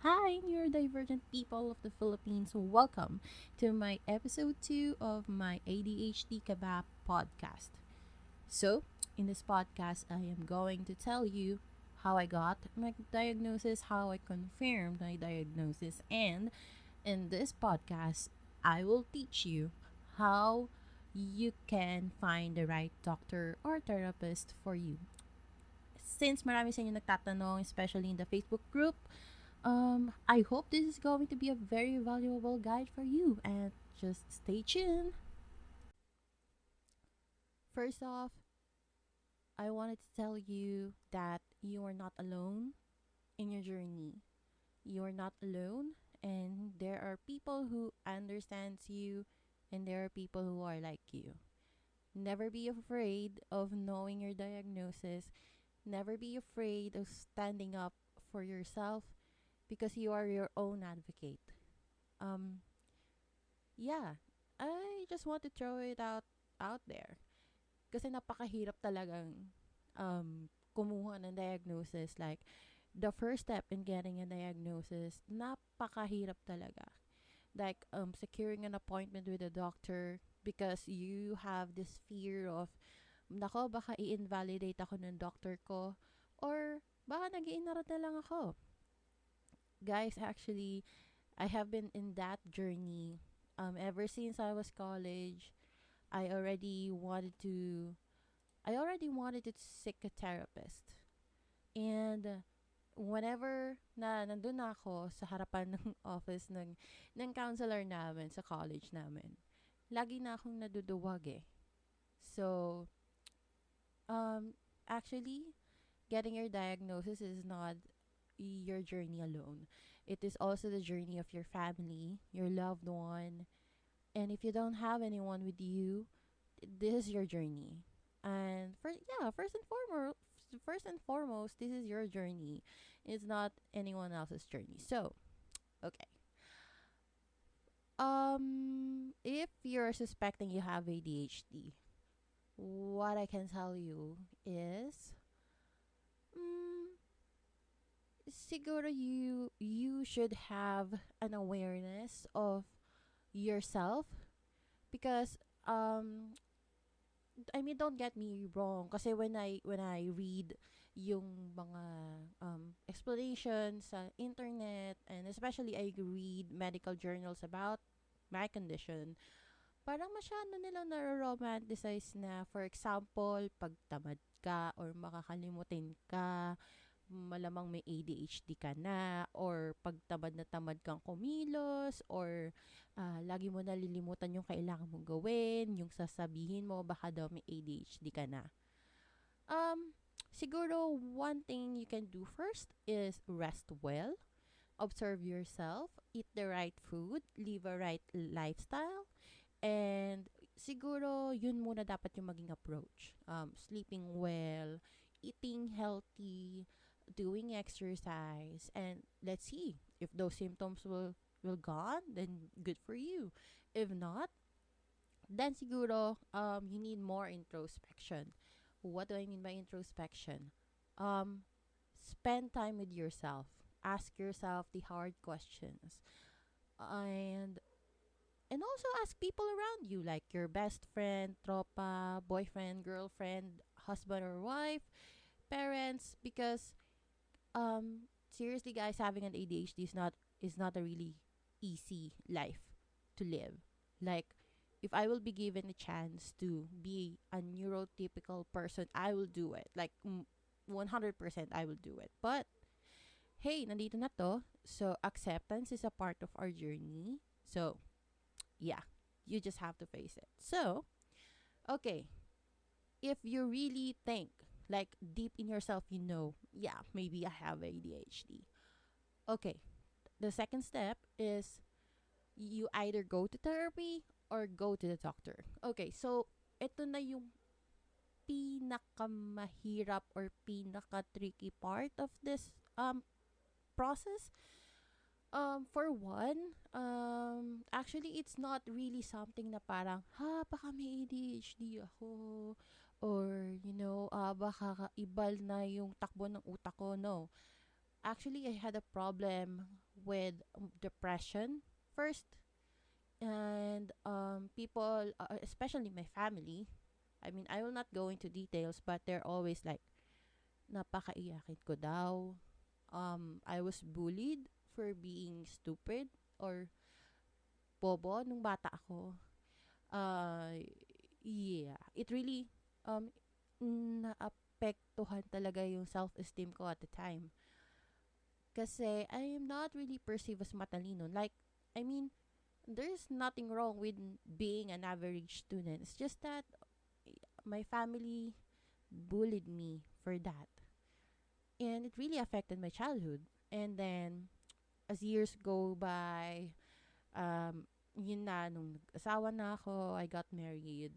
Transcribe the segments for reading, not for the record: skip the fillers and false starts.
Hi, neurodivergent people of the Philippines. Welcome to my episode 2 of my ADHD Kebab podcast. So, in this podcast, I am going to tell you how I got my diagnosis, how I confirmed my diagnosis, and in this podcast, I will teach you how you can find the right doctor or therapist for you. Since marami sa inyo nagtatanong, especially in the Facebook group, I hope this is going to be a very valuable guide for you and just stay tuned. First off, I wanted to tell you that you are not alone in your journey. You are not alone and there are people who understands you and there are people who are like you. Never be afraid of knowing your diagnosis. Never be afraid of standing up for yourself because you are your own advocate. Um yeah, I just want to throw it out there. Kasi napakahirap talagang kumuha ng diagnosis. Like, the first step in getting a diagnosis, napakahirap talaga. Like, securing an appointment with a doctor because you have this fear of, nako, baka i-invalidate ako ng doctor ko or baka nag-iinara na lang ako. Guys, actually, I have been in that journey ever since I was college. I already wanted to I already wanted to seek a therapist. And whenever na nandun na ako sa harapan ng office ng counselor namin sa college namin, lagi na akong naduduwag eh. So, um, actually, getting your diagnosis is not your journey alone. It is also the journey of your family, your loved one, and if you don't have anyone with you, this is your journey. And first and foremost, this is your journey. It's not anyone else's journey. So, okay. If you're suspecting you have ADHD, what I can tell you is, mm, siguro you should have an awareness of yourself because I mean, don't get me wrong. Kasi when I read yung mga explanations sa internet, and especially I read medical journals about my condition, parang masyado nilang naro-romanticize na, for example, pag tamad ka or makakalimutin ka, malamang may ADHD ka na, or pag tamad kang kumilos, or lagi mo nalilimutan yung kailangan mong gawin, yung sasabihin mo, baka daw may ADHD ka na. Siguro, one thing you can do first is rest well, observe yourself, eat the right food, live a right lifestyle, and siguro, yun muna dapat yung maging approach. Sleeping well, eating healthy, doing exercise, and let's see if those symptoms will gone, then good for you. If not, then siguro you need more introspection. What do I mean by introspection? Um Spend time with yourself. Ask yourself the hard questions. And also ask people around you, like your best friend, tropa, boyfriend, girlfriend, husband or wife, parents, because seriously guys, having an ADHD is not a really easy life to live. Like, if I will be given a chance to be a neurotypical person, I will do it. Like, 100% I will do it. But hey, nandito na to. So acceptance is a part of our journey. So, yeah, you just have to face it. So, okay, if you really think, like, deep in yourself, yeah, maybe I have ADHD. Okay, the second step is you either go to therapy or go to the doctor. Okay, so ito na yung pinakamahirap or pinaka-tricky part of this process. For one, actually, it's not really something na parang, baka may ADHD ako, or, baka ibal na yung takbo ng utak ko. No. Actually, I had a problem with depression first, and people, especially my family. I mean, I will not go into details, but they're always like, napakaiyakin ko daw. I was bullied for being stupid or bobo nung bata ako. Uh, yeah, it really um naapektuhan talaga yung self-esteem ko at the time. Kasi I am not really perceived as matalino. Like, I mean, there's nothing wrong with being an average student. It's just that my family bullied me for that. And it really affected my childhood. And then, as years go by, yun na, nung nag-asawa na ako, I got married,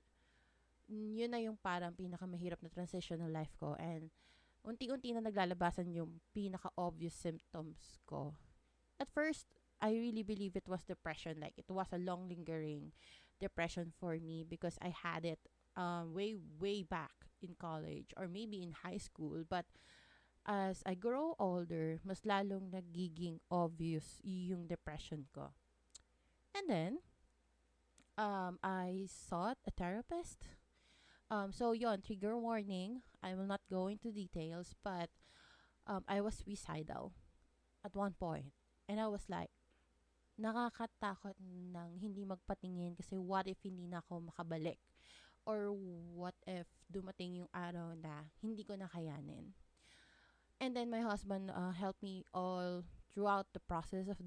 yun na yung parang pinakamahirap na transition ng life ko. And unti-unti na naglalabasan yung pinaka-obvious symptoms ko. At first, I really believe it was depression. Like, it was a long lingering depression for me because I had it way, way back in college or maybe in high school. But as I grow older, mas lalong nagiging obvious yung depression ko. And then, I sought a therapist. So yon, trigger warning. I will not go into details, but I was suicidal at one point. And I was like, nakakatakot nang hindi magpatingin kasi what if hindi na ako makabalik? Or what if dumating yung araw na hindi ko na kayanin? And then my husband helped me all throughout the process of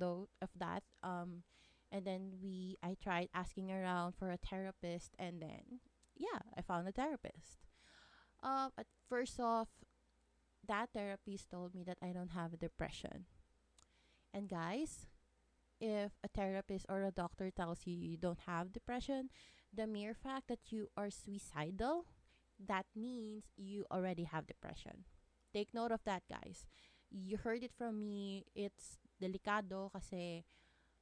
that. And then I tried asking around for a therapist, and then yeah, I found a therapist. At first off, that therapist told me that I don't have a depression. And guys, if a therapist or a doctor tells you you don't have depression, the mere fact that you are suicidal, that means you already have depression. Take note of that, guys. You heard it from me. It's delikado kasi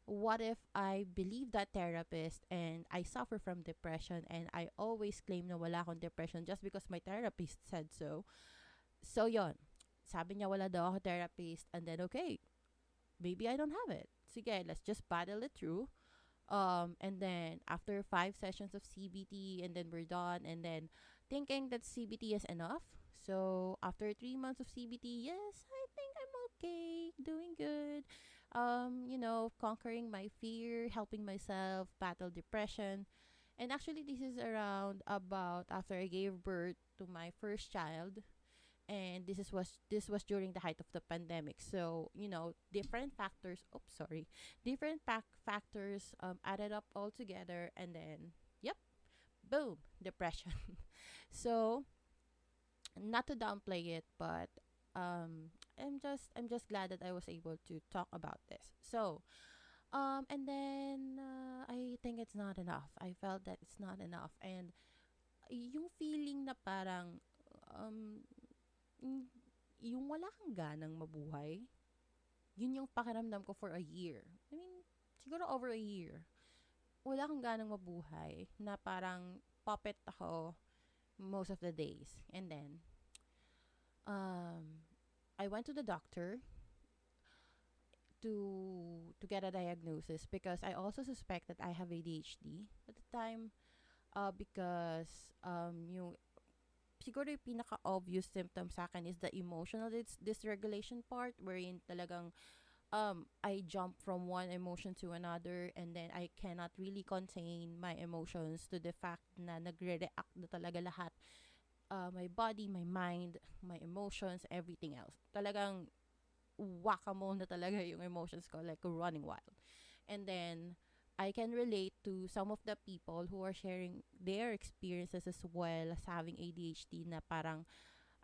what if I believe that therapist and I suffer from depression and I always claim na wala akong depression just because my therapist said so. So, yon. Sabi niya wala daw ako therapist, and then okay, maybe I don't have it. Sige, let's just battle it through. And then after 5 sessions of CBT, and then we're done, and then thinking that CBT is enough. So after 3 months of CBT, yes, I think I'm okay, doing good. Conquering my fear, helping myself battle depression. And actually, this is around about after I gave birth to my first child, and this was during the height of the pandemic. So different factors. Oops, sorry. Different factors added up all together, and then yep, boom, depression. So not to downplay it, but I'm just glad that I was able to talk about this. So and then I think it's not enough. I felt that it's not enough, and yung feeling na parang um mm, yung wala kang ganang mabuhay, yun yung pakiramdam ko for a year. I mean, siguro over a year. Wala kang ganang mabuhay na parang puppet ako most of the days. And then, um, I went to the doctor to get a diagnosis because I also suspect that I have ADHD at the time, because yung siguro yung pinaka-obvious symptom sa akin is the emotional dysregulation part, wherein talagang I jump from one emotion to another, and then I cannot really contain my emotions to the fact na nagre-react na talaga lahat. My body, my mind, my emotions, everything else. Talagang whack-a-mole na talaga yung emotions ko, like running wild. And then, I can relate to some of the people who are sharing their experiences as well as having ADHD, na parang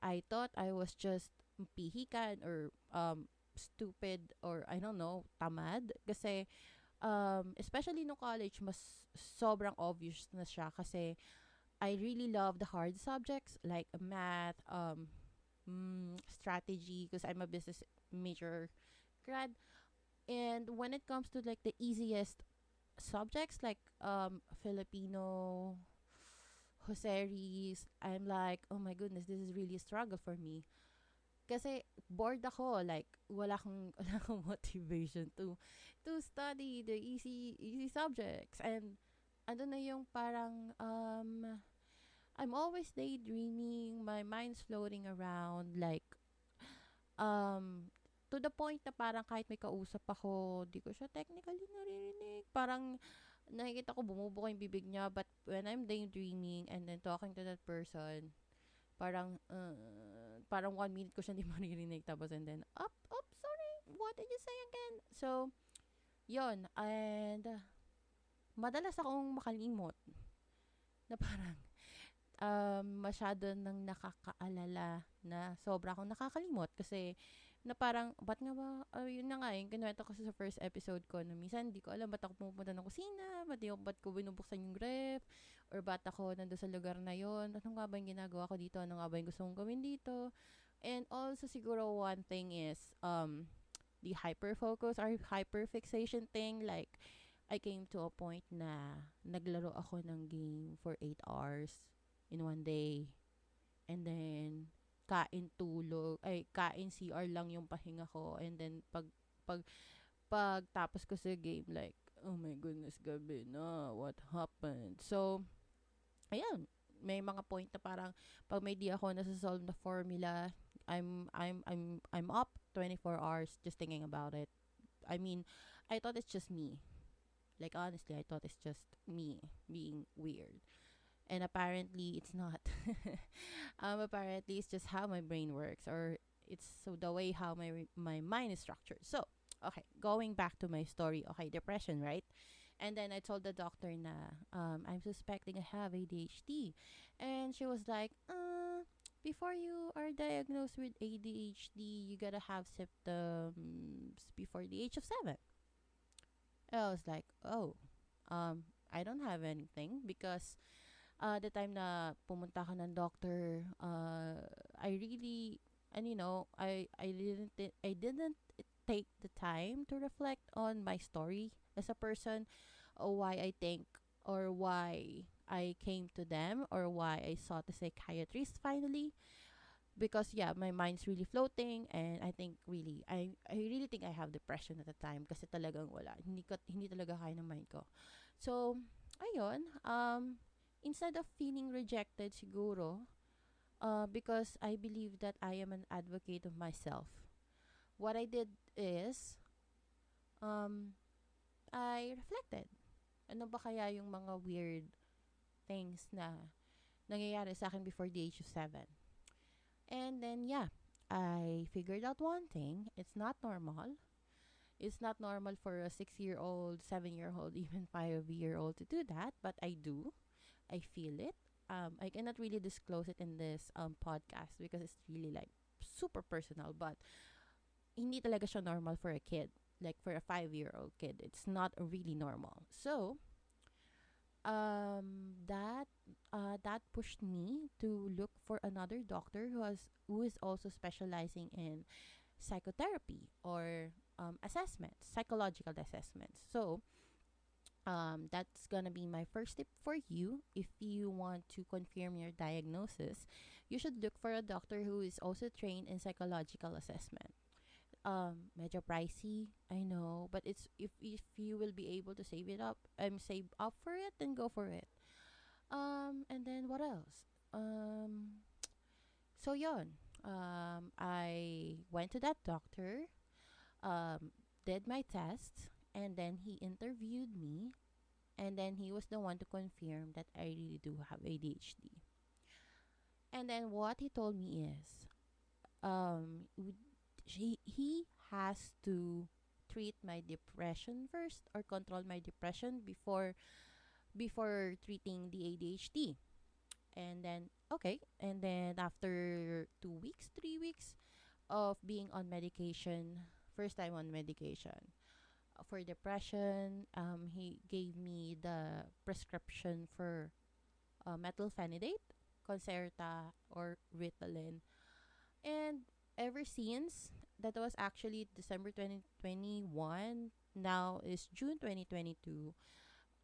I thought I was just pihikan or stupid, or I don't know, tamad. Kasi especially no college, mas sobrang obvious na siya kasi I really love the hard subjects like math, strategy, because I'm a business major grad. And when it comes to like the easiest subjects like Filipino, Joseries, I'm like, oh my goodness, this is really a struggle for me. Kasi bored ako, like wala akong wala akong motivation to study the easy subjects. And ano na yung parang I'm always daydreaming, my mind's floating around, like to the point na parang kahit may kausap ako, di ko siya technically naririnig. Parang nakikita ko bumubuka yung bibig niya, but when I'm daydreaming and then talking to that person, parang 1 minute ko siya hindi maririnig, tapos and then sorry, what did you say again? So yon. And madalas akong makalimot na parang masyado nang nakakaalala na sobra akong nakakalimot kasi na parang, ba't nga ba, yun na nga, yung kinuwento ko sa first episode ko, na minsan, di ko alam, ba't ako pumupunta ng kusina, ba't ko binubuksan yung ref, or ba't ako nando sa lugar na yon, ano nga ba yung ginagawa ko dito, ano nga ba yung gusto kong gawin dito. And also, siguro, one thing is, the hyper-focus or hyper-fixation thing, like, I came to a point na naglaro ako ng game for 8 hours in one day. And then, kain CR lang yung pahinga ko. And then, pag, pag tapos ko sa game, like, oh my goodness, gabi na, what happened? So, ayan, may mga point na parang, pag may di ako nasa-solve na formula, I'm up 24 hours just thinking about it. I mean, I thought it's just me. Like, honestly, I thought it's just me being weird. And apparently, it's not. Apparently, it's just how my brain works, or it's so the way how my mind is structured. So, okay, going back to my story. Okay, depression, right? And then I told the doctor na I'm suspecting I have ADHD, and she was like, before you are diagnosed with ADHD, you gotta have symptoms before the age of 7. I was like, oh, I don't have anything because the time na pumunta ka ng doctor, I really, and I didn't take the time to reflect on my story as a person, or why I think, or why I came to them, or why I sought a psychiatrist finally. Because yeah, my mind's really floating, and I think really, I really think I have depression at the time kasi talagang wala. Hindi talaga kaya ng mind ko. So, ayun, instead of feeling rejected siguro, because I believe that I am an advocate of myself, what I did is, um, I reflected. Ano ba kaya yung mga weird things na nangyayari sa akin before the age of 7? And then, yeah, I figured out one thing. It's not normal. It's not normal for a 6-year-old, 7-year-old, even 5-year-old to do that, but I do. I feel it. I cannot really disclose it in this podcast because it's really like super personal, but hindi talaga siya normal for a kid. Like for a 5-year-old kid, it's not really normal. So, that pushed me to look for another doctor who is also specializing in psychotherapy or assessments, psychological assessments. So, that's gonna be my first tip for you. If you want to confirm your diagnosis, you should look for a doctor who is also trained in psychological assessment. Medyo pricey, I know, but it's if you will be able to save up for it, then go for it. And then what else? So yon. I went to that doctor, did my tests, and then he interviewed me, and then he was the one to confirm that I really do have ADHD. And then what he told me is, he has to treat my depression first, or control my depression before treating the ADHD. And then okay, and then after 2 weeks, 3 weeks of being on medication, first time on medication for depression, he gave me the prescription for methylphenidate, Concerta, or Ritalin. And ever since, that was actually December 2021, now is June 2022.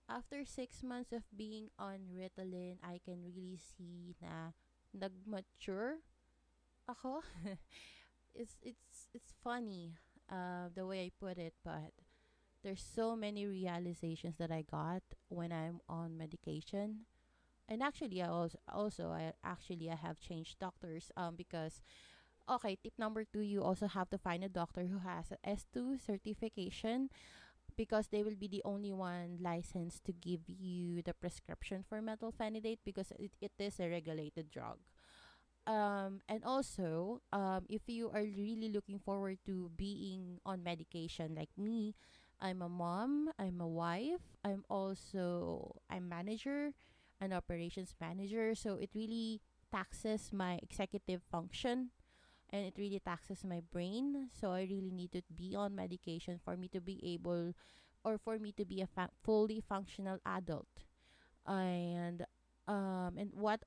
After 6 months of being on Ritalin, I can really see na nagmature ako. it's funny the way I put it, but there's so many realizations that I got when I'm on medication. And actually, I have changed doctors because okay, tip number 2, you also have to find a doctor who has a S2 certification because they will be the only one licensed to give you the prescription for methylphenidate because it is a regulated drug. And also, if you are really looking forward to being on medication like me, I'm a mom, I'm a wife, I'm manager, an operations manager, so it really taxes my executive function and it really taxes my brain. So I really need to be on medication for me to be able or for me to be a fully functional adult. And what's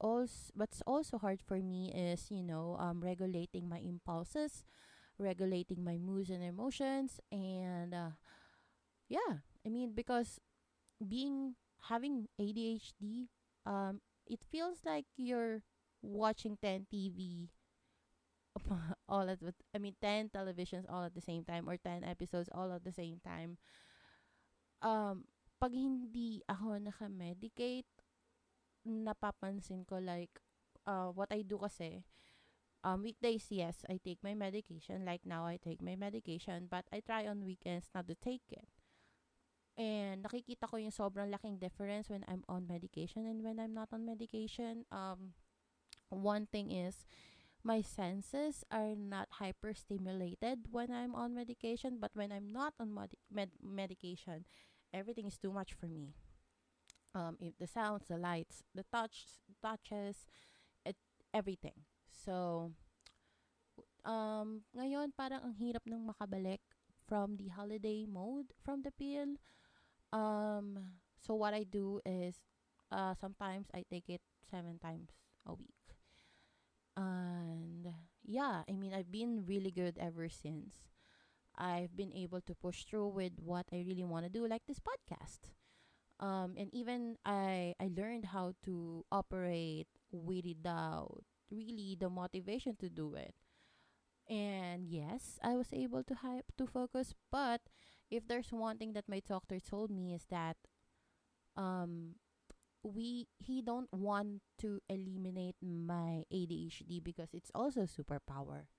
also hard for me is, regulating my impulses, regulating my moods and emotions, and yeah, I mean, because being having ADHD, it feels like you're watching 10 TV I mean 10 televisions all at the same time or 10 episodes all at the same time. Pag hindi ako naka-medicate, napapansin ko like what I do kasi weekdays, yes, I take my medication. Like now I take my medication, but I try on weekends not to take it. And nakikita ko yung sobrang laking difference when I'm on medication and when I'm not on medication. One thing is my senses are not hyperstimulated when I'm on medication, but when I'm not on medication, everything is too much for me. If the sounds, the lights, the touches, it, everything. So, ngayon parang ang hirap nang makabalik from the holiday mode from the pill. So what I do is, sometimes I take it 7 times a week. And yeah, I mean, I've been really good ever since. I've been able to push through with what I really want to do, like this podcast. And even I learned how to operate without really the motivation to do it. And yes, I was able to hype to focus, but if there's one thing that my doctor told me is that um we he don't want to eliminate my ADHD because it's also superpower.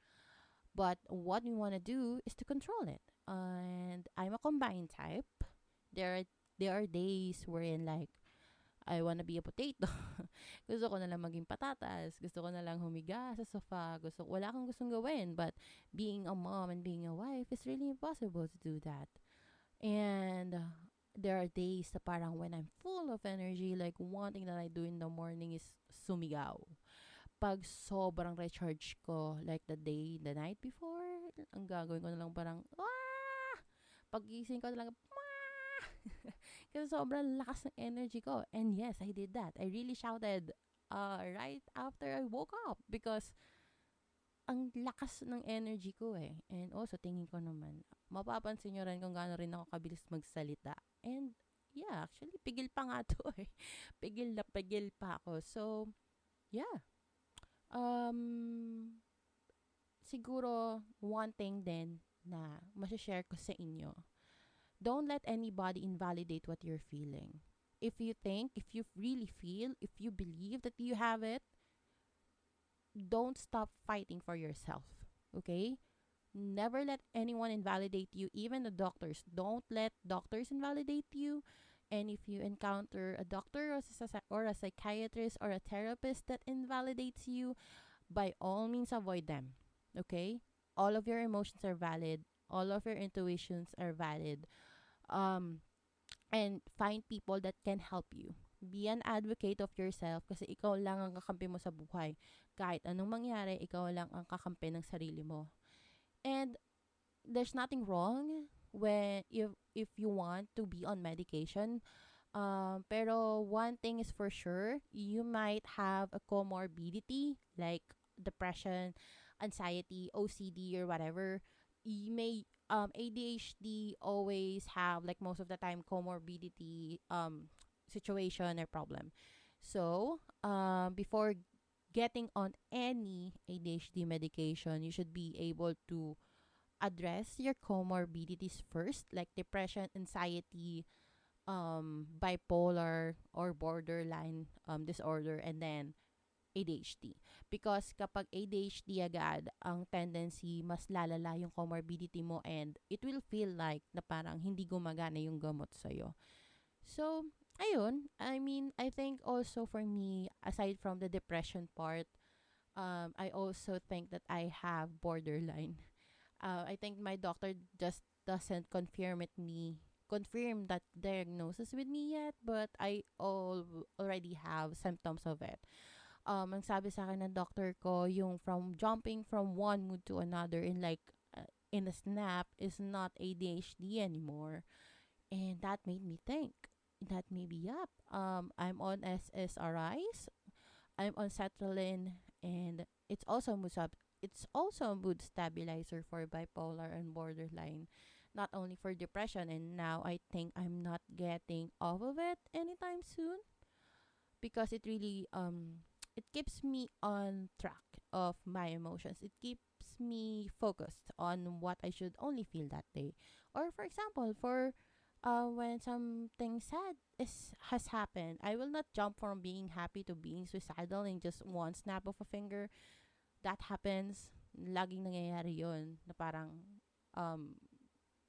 But what we want to do is to control it. And I'm a combined type. There are there are days wherein like I wanna be a potato. Gusto ko na lang maging patatas. Gusto ko na lang humiga sa sofa. Wala akong gustong gawin. But being a mom and being a wife is really impossible to do that. And there are days na parang when I'm full of energy, like one thing that I do in the morning is sumigaw. Pag sobrang recharge ko, like the night before, ang gagawin ko na lang parang, ah! Pagising ko na lang, ah! Kasi sobrang lakas ng energy ko. And yes, I did that. I really shouted right after I woke up because ang lakas ng energy ko eh. And also, tingin ko naman, mapapansin nyo rin kung gaano rin ako kabilis magsalita. And yeah, actually, pigil pa nga to eh. Pigil na pigil pa ako. So, yeah. Um, Siguro, one thing din na masashare ko sa inyo, don't let anybody invalidate what you're feeling. If you think, if you really feel, if you believe that you have it, don't stop fighting for yourself. Okay? Never let anyone invalidate you, even the doctors. Don't let doctors invalidate you. And if you encounter a doctor or a psychiatrist or a therapist that invalidates you, by all means avoid them. Okay? All of your emotions are valid. All of your intuitions are valid. Um, and find people that can help you. Be an advocate of yourself kasi ikaw lang ang kakampi mo sa buhay. Kahit anong mangyari, ikaw lang ang kakampi ng sarili mo. And there's nothing wrong when if you want to be on medication. Pero one thing is for sure, you might have a comorbidity like depression, anxiety, OCD, or whatever. You may ADHD always have like most of the time comorbidity situation or problem. So before getting on any ADHD medication, you should be able to address your comorbidities first, like depression, anxiety, bipolar or borderline disorder, and then ADHD. Because kapag ADHD agad, ang tendency, mas lalala yung comorbidity mo and it will feel like na parang hindi gumagana yung gamot sa'yo. So, ayun. I mean, I think also for me, aside from the depression part, I also think that I have borderline. I think my doctor just doesn't confirm that diagnosis with me yet, but already have symptoms of it. Ang sabi sa akin ng doctor ko, yung from jumping from one mood to another in a snap is not ADHD anymore. And that made me think that maybe, yep, I'm on SSRIs, I'm on sertraline, and it's also a mood stabilizer for bipolar and borderline, not only for depression. And now I think I'm not getting off of it anytime soon because it keeps me on track of my emotions. It keeps me focused on what I should only feel that day. Or for example, for when something sad is has happened, I will not jump from being happy to being suicidal in just one snap of a finger. That happens. Laging nangyayari yun. Na parang, um,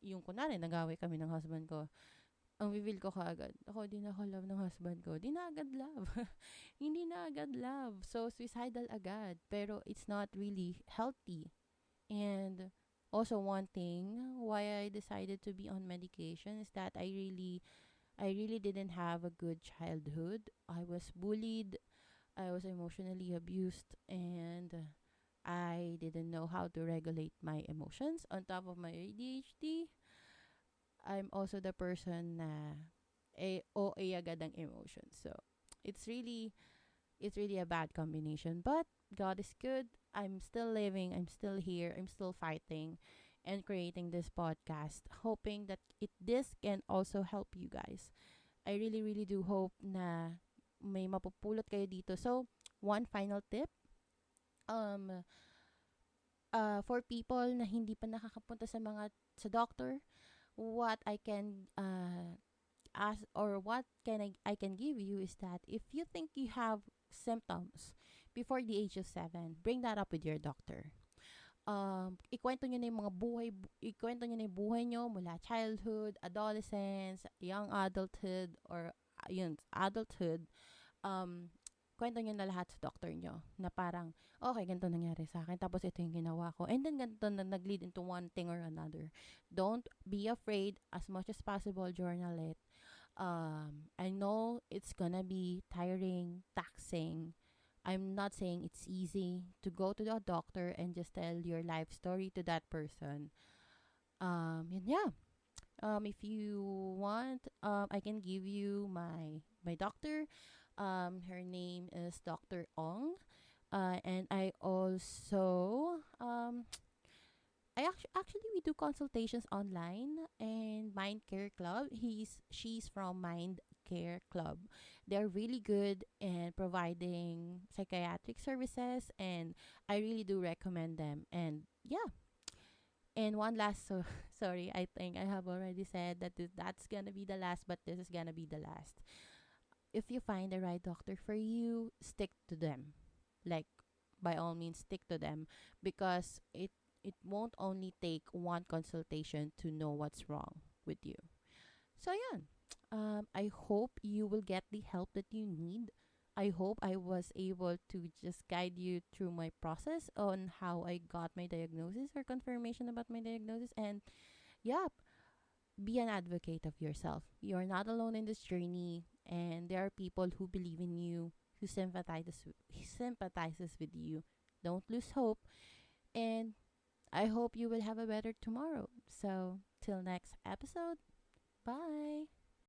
yung kunwari, nag-away kami ng husband ko, ang feel ko kaagad, ako, di na ako love ng husband ko. Di na agad love. Hindi na agad love. So, suicidal agad. Pero it's not really healthy. And also one thing why I decided to be on medication is that I really didn't have a good childhood. I was bullied, I was emotionally abused, and I didn't know how to regulate my emotions. On top of my ADHD, I'm also the person na OA agad ang emotions. So, it's really it's really a bad combination. But God is good. I'm still living. I'm still here. I'm still fighting and creating this podcast, hoping that this can also help you guys. I really, really do hope na may mapupulot kayo dito. So, one final tip. Um, for people na hindi pa nakakapunta sa doctor, what I can ask or what I can give you is that if you think you have symptoms before the age of 7, bring that up with your doctor. Ikwento nyo na yung buhay nyo mula childhood, adolescence, young adulthood, or adulthood. Kwento nyo na lahat sa doctor nyo na parang, okay, ganito nangyari sa akin, tapos ito yung ginawa ko, and then ganito na nag-lead into one thing or another. Don't be afraid. As much as possible, journal it. I know it's gonna be tiring, taxing. I'm not saying it's easy to go to the doctor and just tell your life story to that person. And yeah, if you want, I can give you my doctor. Her name is Dr. Ong. And I also actually we do consultations online and Mind Care Club. She's from Mind Care Club. They're really good in providing psychiatric services, and I really do recommend them. And yeah, and one last sorry, I think I have already said that that's gonna be the last, but this is gonna be the last. If you find the right doctor for you, stick to them. Like, by all means, stick to them because it won't only take one consultation to know what's wrong with you. So yeah, I hope you will get the help that you need. I hope I was able to just guide you through my process on how I got my diagnosis or confirmation about my diagnosis. And yeah, be an advocate of yourself. You're not alone in this journey, and there are people who believe in you, who sympathizes with you. Don't lose hope, and I hope you will have a better tomorrow. So, till next episode, bye.